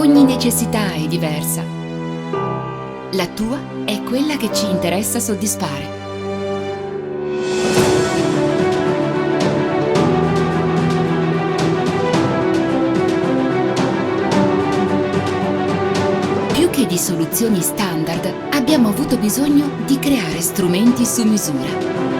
Ogni necessità è diversa. La tua è quella che ci interessa soddisfare. Più che di soluzioni standard, abbiamo avuto bisogno di creare strumenti su misura.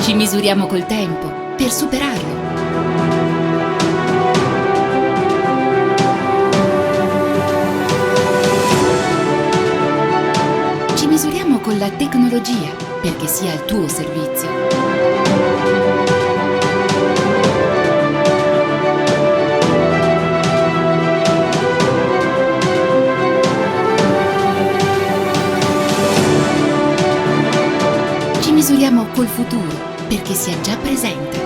Ci misuriamo col tempo per superarlo. Ci misuriamo con la tecnologia perché sia al tuo servizio. Ci misuriamo col futuro perché sia già presente.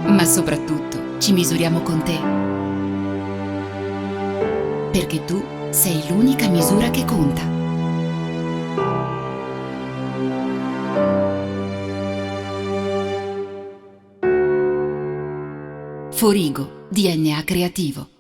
Ma soprattutto ci misuriamo con te, perché tu sei l'unica misura che conta. Forigo, DNA creativo.